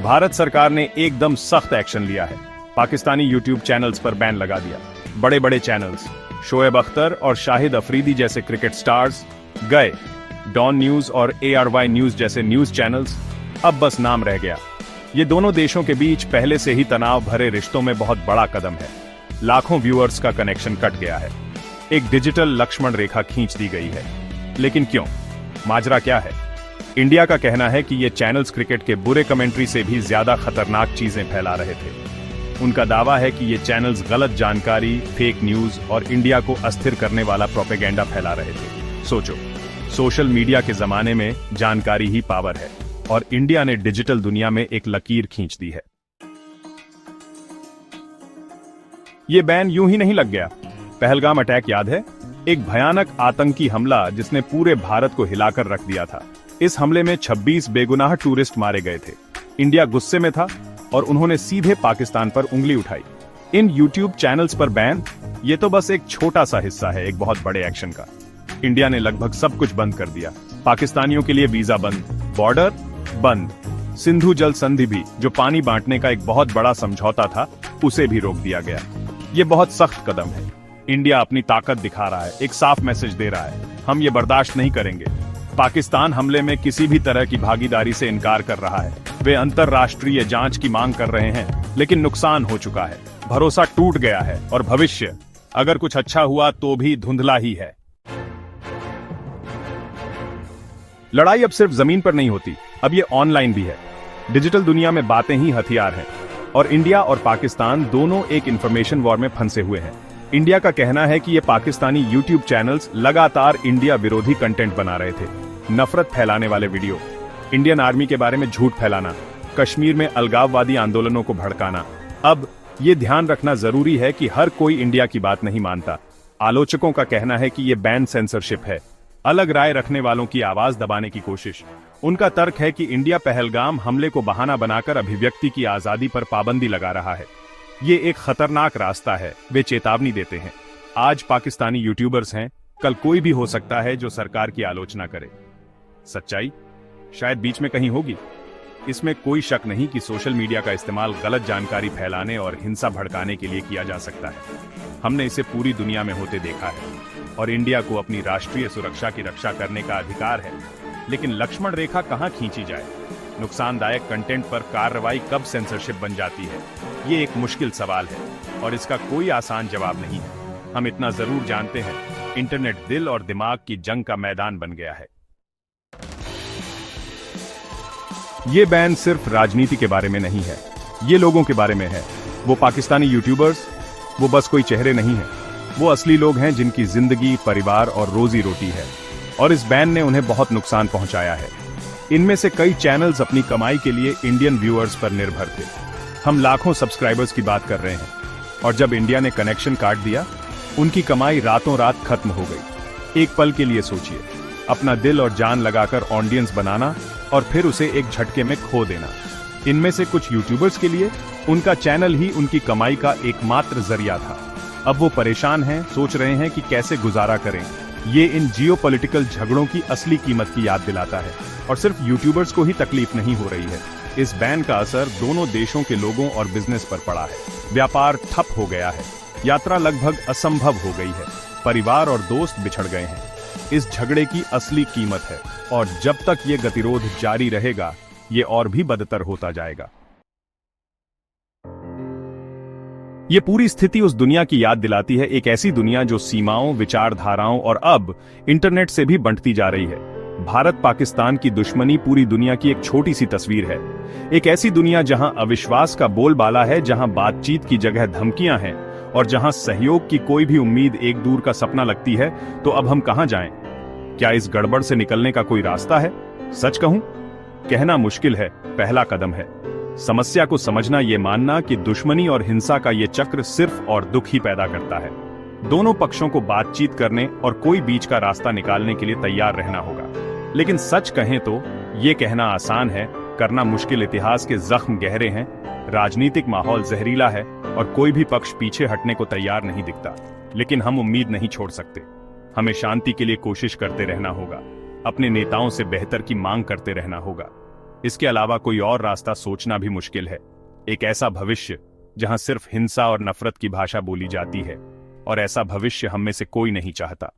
भारत सरकार ने एकदम सख्त एक्शन लिया है। पाकिस्तानी यूट्यूब चैनल्स पर बैन लगा दिया। बड़े बड़े चैनल्स शोएब अख्तर और शाहिद अफरीदी जैसे क्रिकेट स्टार्स गए। डॉन न्यूज और ARY न्यूज जैसे न्यूज चैनल्स अब बस नाम रह गया। ये दोनों देशों के बीच पहले से ही तनाव भरे रिश्तों में बहुत बड़ा कदम है। लाखों व्यूअर्स का कनेक्शन कट गया है। एक डिजिटल लक्ष्मण रेखा खींच दी गई है। लेकिन क्यों? माजरा क्या है? इंडिया का कहना है कि ये चैनल्स क्रिकेट के बुरे कमेंट्री से भी ज्यादा खतरनाक चीजें फैला रहे थे। उनका दावा है कि ये चैनल्स गलत जानकारी, फेक न्यूज और इंडिया को अस्थिर करने वाला प्रोपेगेंडा फैला रहे थे। सोचो, सोशल मीडिया के जमाने में जानकारी ही पावर है और इंडिया ने डिजिटल दुनिया में एक लकीर खींच दी है। ये बैन यूं ही नहीं लग गया। पहलगाम अटैक याद है? एक भयानक आतंकी हमला जिसने पूरे भारत को हिलाकर रख दिया था। इस हमले में 26 बेगुनाह टूरिस्ट मारे गए थे। इंडिया गुस्से में था और उन्होंने सीधे पाकिस्तान पर उंगली उठाई। इन यूट्यूब चैनल्स पर बैन ये तो बस एक छोटा सा हिस्सा है एक बहुत बड़े एक्शन का। इंडिया ने लगभग सब कुछ बंद कर दिया। पाकिस्तानियों के लिए वीजा बंद, बॉर्डर बंद, सिंधु जल संधि भी, जो पानी बांटने का एक बहुत बड़ा समझौता था, उसे भी रोक दिया गया। ये बहुत सख्त कदम है। इंडिया अपनी ताकत दिखा रहा है, एक साफ मैसेज दे रहा है, हम ये बर्दाश्त नहीं करेंगे। पाकिस्तान हमले में किसी भी तरह की भागीदारी से इनकार कर रहा है। वे अंतर्राष्ट्रीय जांच की मांग कर रहे हैं, लेकिन नुकसान हो चुका है, भरोसा टूट गया है और भविष्य अगर कुछ अच्छा हुआ तो भी धुंधला ही है। लड़ाई अब सिर्फ जमीन पर नहीं होती, अब ये ऑनलाइन भी है। डिजिटल दुनिया में बातें ही हथियार हैं और इंडिया और पाकिस्तान दोनों एक इंफॉर्मेशन वॉर में फंसे हुए हैं। इंडिया का कहना है कि ये पाकिस्तानी यूट्यूब चैनल्स लगातार इंडिया विरोधी कंटेंट बना रहे थे। नफरत फैलाने वाले वीडियो, इंडियन आर्मी के बारे में झूठ फैलाना, कश्मीर में अलगाववादी आंदोलनों को भड़काना। अब ये ध्यान रखना जरूरी है कि हर कोई इंडिया की बात नहीं मानता। आलोचकों का कहना है कि ये बैन सेंसरशिप है, अलग राय रखने वालों की आवाज दबाने की कोशिश। उनका तर्क है कि इंडिया पहलगाम हमले को बहाना बनाकर अभिव्यक्ति की आजादी पर पाबंदी लगा रहा है। ये एक खतरनाक रास्ता है। वे चेतावनी देते हैं, आज पाकिस्तानी यूट्यूबर्स हैं, कल कोई भी हो सकता है जो सरकार की आलोचना करे। सच्चाई शायद बीच में कहीं होगी। इसमें कोई शक नहीं कि सोशल मीडिया का इस्तेमाल गलत जानकारी फैलाने और हिंसा भड़काने के लिए किया जा सकता है। हमने इसे पूरी दुनिया में होते देखा है और इंडिया को अपनी राष्ट्रीय सुरक्षा की रक्षा करने का अधिकार है। लेकिन लक्ष्मण रेखा कहां खींची जाए? नुकसानदायक कंटेंट पर कार्रवाई कब सेंसरशिप बन जाती है? ये एक मुश्किल सवाल है और इसका कोई आसान जवाब नहीं है। हम इतना जरूर जानते हैं, इंटरनेट दिल और दिमाग की जंग का मैदान बन गया है। ये बैन सिर्फ राजनीति के बारे में नहीं है, ये लोगों के बारे में है। वो पाकिस्तानी यूट्यूबर्स, वो बस कोई चेहरे नहीं है, वो असली लोग हैं जिनकी जिंदगी, परिवार और रोजी रोटी है। और इस बैन ने उन्हें बहुत नुकसान पहुंचाया है। इनमें से कई चैनल्स अपनी कमाई के लिए इंडियन व्यूअर्स पर निर्भर थे। हम लाखों सब्सक्राइबर्स की बात कर रहे हैं और जब इंडिया ने कनेक्शन काट दिया, उनकी कमाई रातों रात खत्म हो गई। एक पल के लिए सोचिए, अपना दिल और जान लगाकर ऑडियंस बनाना और फिर उसे एक झटके में खो देना। इनमें से कुछ यूट्यूबर्स के लिए उनका चैनल ही उनकी कमाई का एकमात्र जरिया था। अब वो परेशान हैं, सोच रहे हैं कि कैसे गुजारा करें। ये इन जियोपॉलिटिकल झगड़ों की असली कीमत की याद दिलाता है और सिर्फ यूट्यूबर्स को ही तकलीफ नहीं हो रही है। इस बैन का असर दोनों देशों के लोगों और बिजनेस पर पड़ा है। व्यापार ठप हो गया है, यात्रा लगभग असंभव हो गई है, परिवार और दोस्त बिछड़ गए हैं। इस झगड़े की असली कीमत है और जब तक ये गतिरोध जारी रहेगा, ये और भी बदतर होता जाएगा। ये पूरी स्थिति उस दुनिया की याद दिलाती है, एक ऐसी दुनिया जो सीमाओं, विचारधाराओं और अब इंटरनेट से भी बंटती जा रही है। भारत पाकिस्तान की दुश्मनी पूरी दुनिया की एक छोटी सी तस्वीर है। एक ऐसी दुनिया जहां अविश्वास का बोलबाला है, जहां बातचीत की जगह धमकियां हैं और जहां सहयोग की कोई भी उम्मीद एक दूर का सपना लगती है। तो अब हम कहां जाएं? क्या इस गड़बड़ से निकलने का कोई रास्ता है? सच कहूं, कहना मुश्किल है, पहला कदम है। समस्या को समझना, ये मानना कि दुश्मनी और हिंसा का ये चक्र सिर्फ और दुख ही पैदा करता है। दोनों पक्षों को बातचीत करने और कोई बीच का रास्ता निकालने के लिए तैयार रहना होगा। लेकिन सच कहें तो ये कहना आसान है, करना मुश्किल। इतिहास के जख्म गहरे हैं, राजनीतिक माहौल जहरीला है और कोई भी पक्ष पीछे हटने को तैयार नहीं दिखता। लेकिन हम उम्मीद नहीं छोड़ सकते। हमें शांति के लिए कोशिश करते रहना होगा, अपने नेताओं से बेहतर की मांग करते रहना होगा। इसके अलावा कोई और रास्ता सोचना भी मुश्किल है। एक ऐसा भविष्य जहां सिर्फ हिंसा और नफरत की भाषा बोली जाती है, और ऐसा भविष्य हम में से कोई नहीं चाहता।